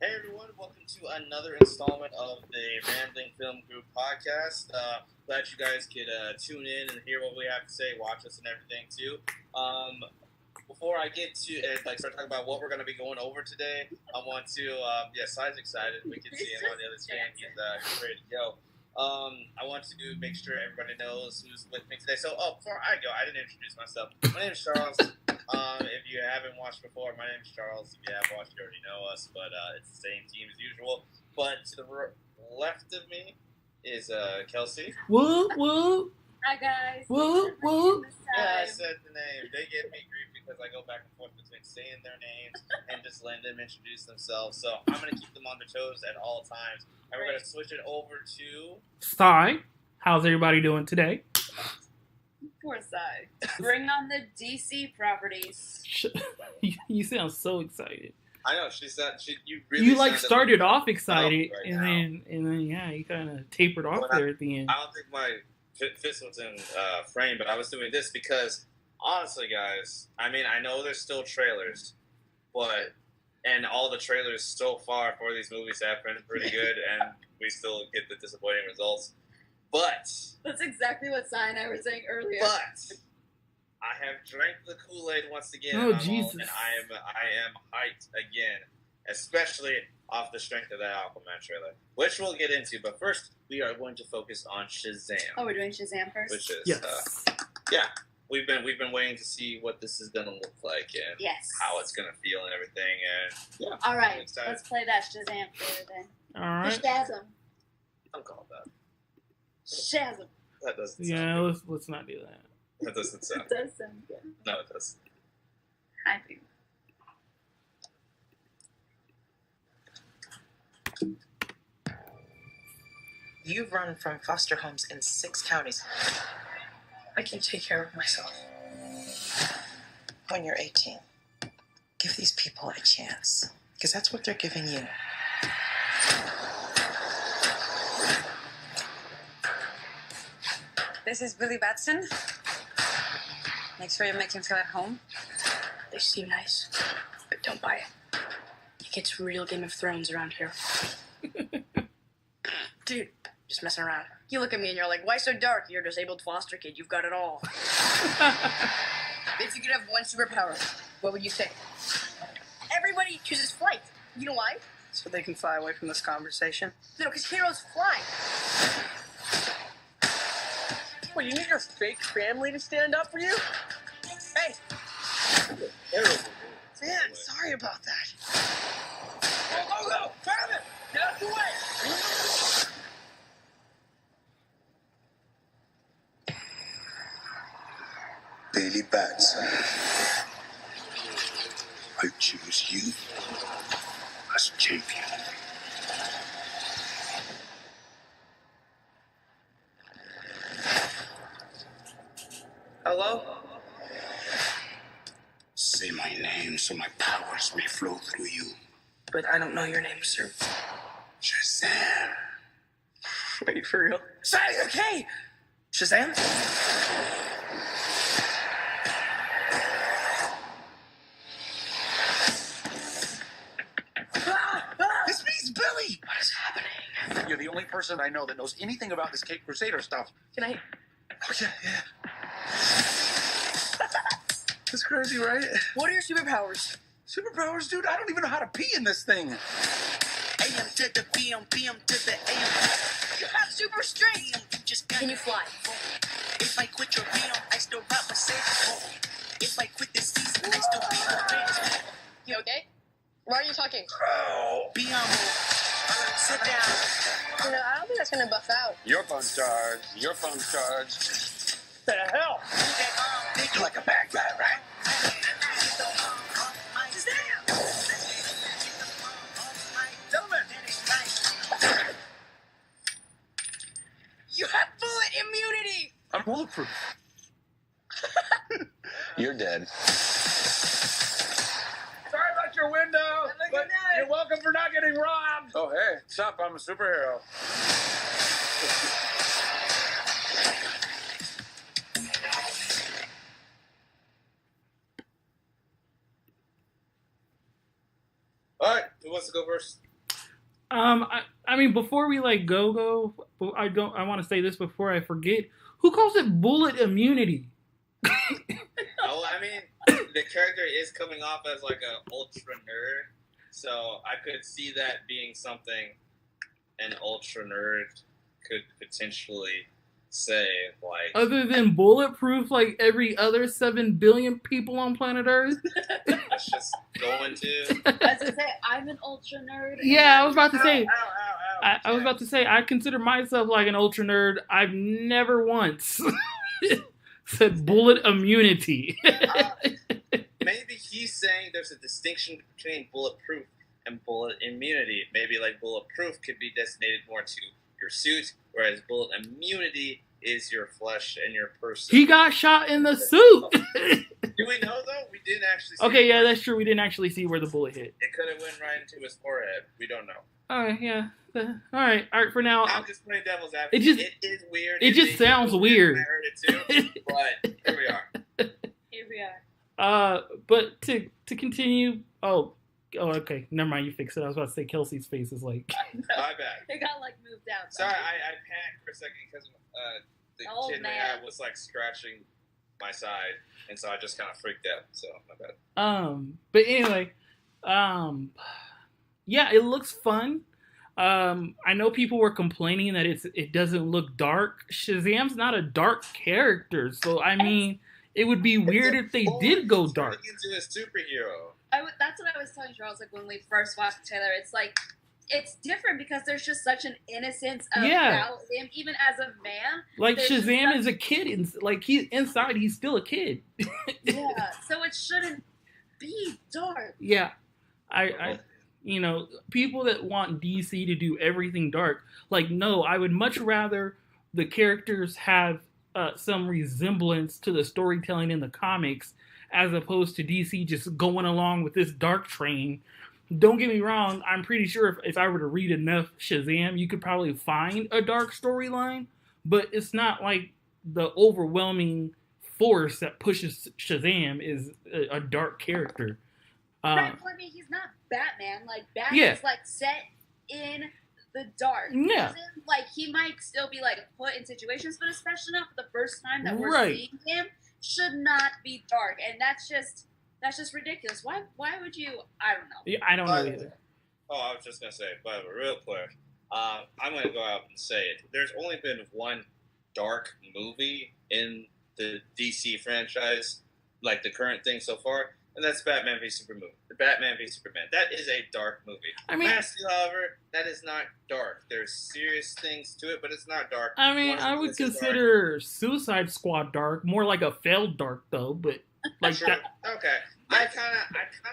Hey everyone, welcome to another installment of the Rambling Film Group podcast. Glad you guys could tune in and hear what we have to say, watch us and everything too. Before I get to start talking about what we're going to be going over today, I want to, Sai's excited. We can see him on the other screen. He's ready to go. I want to make sure everybody knows who's with me today. So, before I go, I didn't introduce myself. My name is Charles. If you haven't watched before, my name is Charles. If you have watched, you already know us, but it's the same team as usual. But to the left of me is Kelsey. Whoop, whoop. Hi, guys. Whoop, whoop. Yeah, I said the name. They give me grief because I go back and forth between saying their names and just letting them introduce themselves. So I'm going to keep them on their toes at all times. And we're going to switch it over to Sai. How's everybody doing today? Poor Sai. Bring on the DC properties. You sound so excited. I know, you really You started off excited right and then you kind of tapered off there at the end. I don't think my fist was in frame, but I was doing this because honestly, guys, I mean, I know there's still trailers, and all the trailers so far for these movies have been pretty good, and we still get the disappointing results. But that's exactly what Sai and I were saying earlier. But I have drank the Kool-Aid once again. Oh, Jesus! And I am hyped again, especially off the strength of that Aquaman trailer, which we'll get into. But first, we are going to focus on Shazam. Oh, we're doing Shazam first. Which is yes. We've been waiting to see what this is gonna look like and how it's gonna feel and everything. And all right, let's play that Shazam trailer then. All right. Shazam. Don't call it that. Shazam. That doesn't. Yeah, let's not do that. That doesn't sound. It does sound good. No, it does. I think. You've run from foster homes in 6 counties. I can take care of myself. When you're 18, give these people a chance, because that's what they're giving you. This is Billy Batson. Make sure you make him feel at home. They seem nice, but don't buy it. It gets real Game of Thrones around here. Dude, just messing around. You look at me and you're like, why so dark? You're a disabled foster kid. You've got it all. If you could have one superpower, what would you say? Everybody chooses flight. You know why? So they can fly away from this conversation? No, because heroes fly. Well, you need your fake family to stand up for you? Hey! Man, sorry about that. Go! Grab it! Get out the way! Billy Batson, I choose you as champion. Hello? Say my name so my powers may flow through you. But I don't know your name, sir. Shazam. Wait, for real? Say, okay! Shazam? This means Billy! What is happening? You're the only person I know that knows anything about this Cape Crusader stuff. Can I... Oh, yeah. That's crazy, right? What are your superpowers? Superpowers, dude? I don't even know how to pee in this thing. AM to the PM, PM to the AM. You have super strength. Can you fly? If I quit your VM, I still rap a safe. If I quit this season, I still be the greatest. You okay? Why are you talking? Be humble. Sit down. You know, I don't think that's gonna buff out. Your phone's charged. Your phone's charged. The hell? You're like a bad guy, right? Gentlemen, You have bullet immunity! I'm bulletproof. You're dead. Sorry about your window, but you're welcome for not getting robbed. Oh, hey, what's up? I'm a superhero. All right, who wants to go first? I mean, before we go, I want to say this before I forget. Who calls it bullet immunity? Oh, I mean, the character is coming off as like an ultra nerd, so I could see that being something an ultra nerd could potentially say, like, other than bulletproof, like every other 7 billion people on planet Earth. let's just go into. As I say, I'm an ultra nerd. Yeah, I was about to say. Ow. I was about to say I consider myself like an ultra nerd. I've never once said bullet immunity. Maybe he's saying there's a distinction between bulletproof and bullet immunity. Maybe like bulletproof could be designated more to your suit, whereas bullet immunity is your flesh and your person. He got shot in the suit. Do we know though? We didn't actually see Okay, yeah, that's true. We didn't actually see where the bullet hit. It could have went right into his forehead. We don't know. Alright, yeah. Alright, for now. I'm just playing devil's advocate. It is weird. It just sounds weird. I heard it too, but here we are. Here we are. But to continue. Oh, okay. Never mind. You fixed it. I was about to say Kelsey's face is like. My bad. It got moved out. Sorry, I panicked for a second because the kid I had was scratching my side, and so I just kind of freaked out. So my bad. But anyway, yeah, it looks fun. I know people were complaining that it doesn't look dark. Shazam's not a dark character, so I mean, it would be weird if they did go dark. Into a superhero. That's what I was telling Charles. When we first watched the trailer, it's different because there's just such an innocence about him, even as a man. Like Shazam is a kid, he's inside, he's still a kid. Yeah, so it shouldn't be dark. Yeah, I people that want DC to do everything dark, no, I would much rather the characters have some resemblance to the storytelling in the comics, as opposed to DC just going along with this dark train. Don't get me wrong, I'm pretty sure if I were to read enough Shazam, you could probably find a dark storyline, but it's not like the overwhelming force that pushes Shazam is a dark character. Right, I mean, he's not Batman. Batman's set in the dark. Yeah. He might still be put in situations, but especially not for the first time that we're seeing him, should not be dark. And that's just ridiculous. Why would you? I don't know. Yeah, I don't know either. Oh, I was just gonna say, but real quick, I'm gonna go out and say it. There's only been one dark movie in the DC franchise, the current thing so far, and that's Batman v Superman. The Batman v Superman. That is a dark movie. I mean, Man of Steel, however, that is not dark. There's serious things to it, but it's not dark. I mean, I would consider Suicide Squad dark, more like a failed dark though, but that. Okay. I kind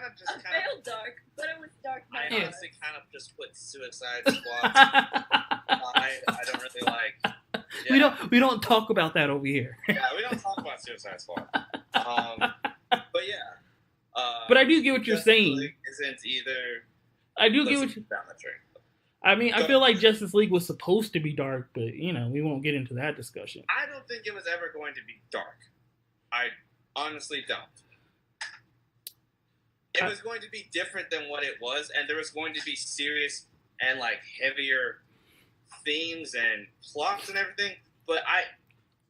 of failed dark, but it was dark. I honestly kind of just put Suicide Squad. I don't really like. Yeah. We don't talk about that over here. Yeah, we don't talk about Suicide Squad. But yeah. But I do get what you're saying. Isn't either. I do get what you. I mean, I feel like Justice League was supposed to be dark, but we won't get into that discussion. I don't think it was ever going to be dark. I honestly don't. It was going to be different than what it was, and there was going to be serious and heavier themes and plots and everything. But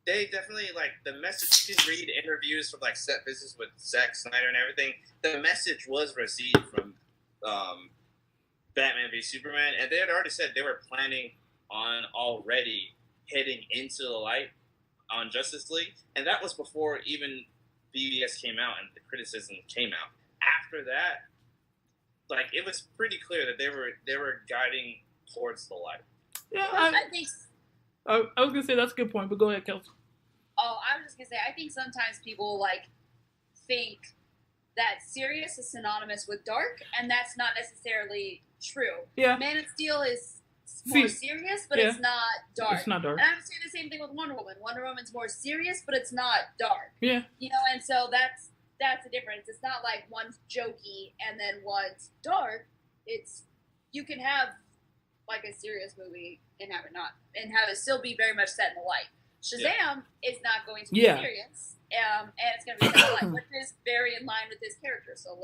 they definitely the message. You can read interviews from set visits with Zack Snyder and everything. The message was received from Batman v Superman, and they had already said they were planning on already heading into the light on Justice League, and that was before even BVS came out and the criticism came out. After that, it was pretty clear that they were guiding towards the light. Yeah, I was gonna say that's a good point, but go ahead, Kelsey. Oh, I was just gonna say I think sometimes people think that serious is synonymous with dark, and that's not necessarily true. Yeah. Man of Steel is more serious, but it's not dark. It's not dark. And I would say the same thing with Wonder Woman. Wonder Woman's more serious, but it's not dark. Yeah. And so that's the difference. It's not one's jokey and then one's dark. It's you can have a serious movie and have it not, and have it still be very much set in the light. Shazam is not going to be serious, and it's going to be set in the light, which is very in line with his character. So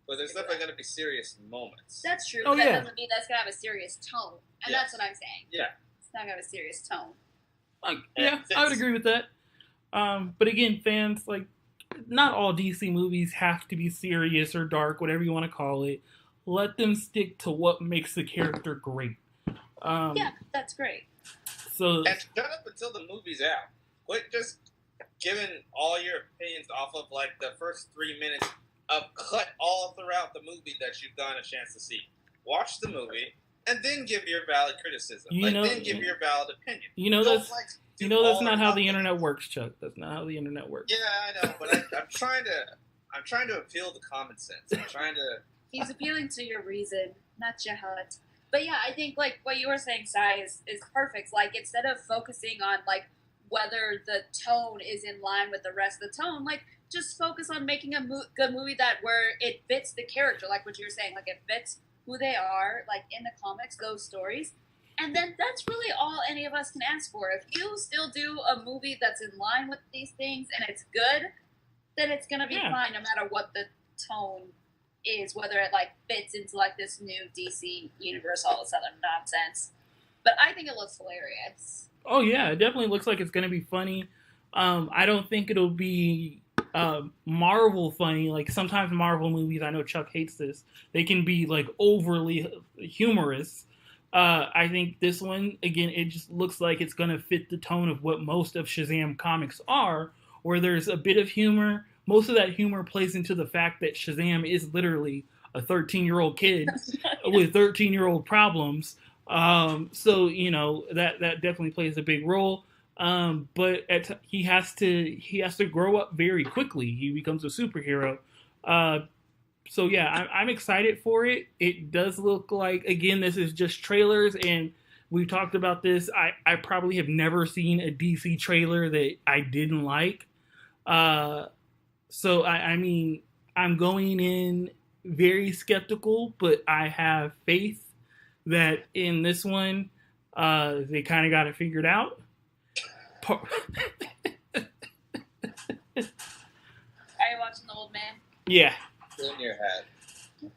but there's definitely going to be serious moments. That's true. Oh, That yeah. doesn't mean that's gonna have a serious tone, and Yeah. that's what I'm saying. Yeah. It's not gonna have a serious tone. Like, And yeah, I would it's- agree with that. But again, fans, like, not all DC movies have to be serious or dark, whatever you want to call it. Let them stick to what makes the character great. Yeah, that's great. So, And shut up until the movie's out. Quit just giving all your opinions off of like the first 3 minutes of cut all throughout the movie that you've gotten a chance to see. Watch the movie and then give your valid criticism. Then give your valid opinion. Don't, that's all not or how the nothing. internet works, Chuck. That's not how the internet works. Yeah, I know, but I'm trying to appeal to common sense. I'm trying to. He's appealing to your reason, not your heart. But yeah, I think like what you were saying, Sai, is perfect. Like instead of focusing on like whether the tone is in line with the rest of the tone, like just focus on making a good movie that where it fits the character, like what you were saying, like it fits who they are, like in the comics, those stories. And then that's really all any of us can ask for. If you still do a movie that's in line with these things and it's good, then it's gonna be fine no matter what the tone is, whether it like fits into like this new DC universe, all this other nonsense. But I think it looks hilarious. Oh yeah, it definitely looks like it's gonna be funny. I don't think it'll be Marvel funny. Like sometimes Marvel movies, I know Chuck hates this, they can be like overly humorous. I think this one, again, it just looks like it's gonna fit the tone of what most of Shazam comics are, where there's a bit of humor. Most of that humor plays into the fact that Shazam is literally a 13-year-old kid with 13-year-old problems. So that definitely plays a big role. But he has to grow up very quickly. He becomes a superhero. So yeah, I'm excited for it. It does look like, again, this is just trailers, and we've talked about this. I probably have never seen a DC trailer that I didn't like. So I mean, I'm going in very skeptical, but I have faith that in this one, they kind of got it figured out. Are you watching The Old Man? Yeah. In your head.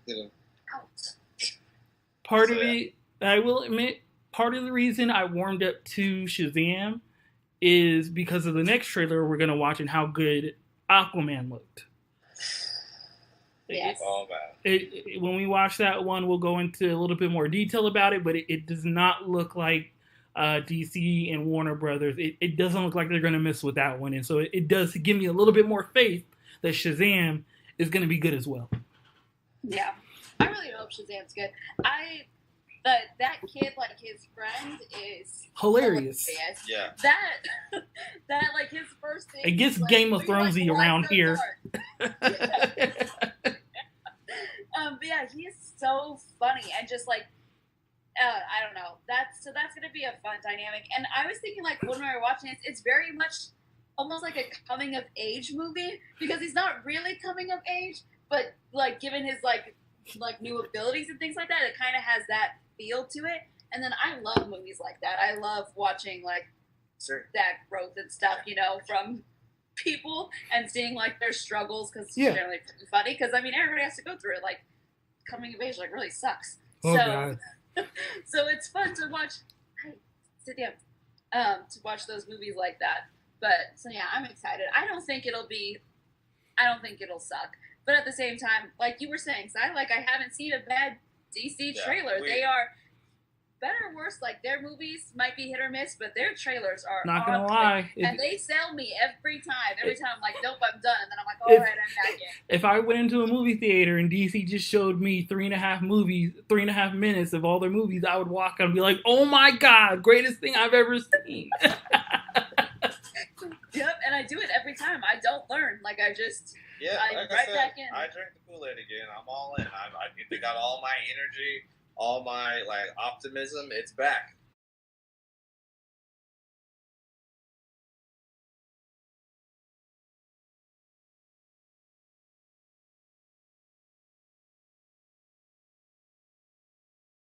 Get him. Out. Part of it, I will admit, part of the reason I warmed up to Shazam is because of the next trailer we're going to watch and how good Aquaman looked. Yes. Oh, man. When we watch that one, we'll go into a little bit more detail about it, but it does not look like DC and Warner Brothers. It doesn't look like they're going to mess with that one. And so it does give me a little bit more faith that Shazam is going to be good as well. Yeah. I really hope Shazam's good. That kid, like his friend, is Hilarious. Yeah. That like his first thing. It gets like, Game of we like Thronesy light around so here. dark. But yeah, he is so funny and just like I don't know. That's gonna be a fun dynamic. And I was thinking like when we were watching it, it's very much almost like a coming of age movie because he's not really coming of age, but like given his like new abilities and things like that, it kind of has that feel to it. And then I love movies like that. I love watching like that growth and stuff, from people and seeing like their struggles because it's generally pretty funny. Because I mean, everybody has to go through it. Like coming of age, like really sucks. God. So it's fun to watch. Hi, sit down. To watch those movies like that. But so yeah, I'm excited. I don't think it'll suck. But at the same time, like you were saying, Si, like I haven't seen a bad DC trailer. They are better or worse. Like their movies might be hit or miss, but their trailers are not gonna on lie. point. And they sell me every time. Every time I'm like, nope, I'm done. And then I'm like, all right, I'm back in. If I went into a movie theater and DC just showed me 3.5 minutes of all their movies, I would walk out and be like, oh my God, greatest thing I've ever seen. Yep, and I do it every time. I don't learn. Like I just like right I said, back in. I drink the Kool-Aid again. I'm all in. I got all my energy, all my like optimism. It's back.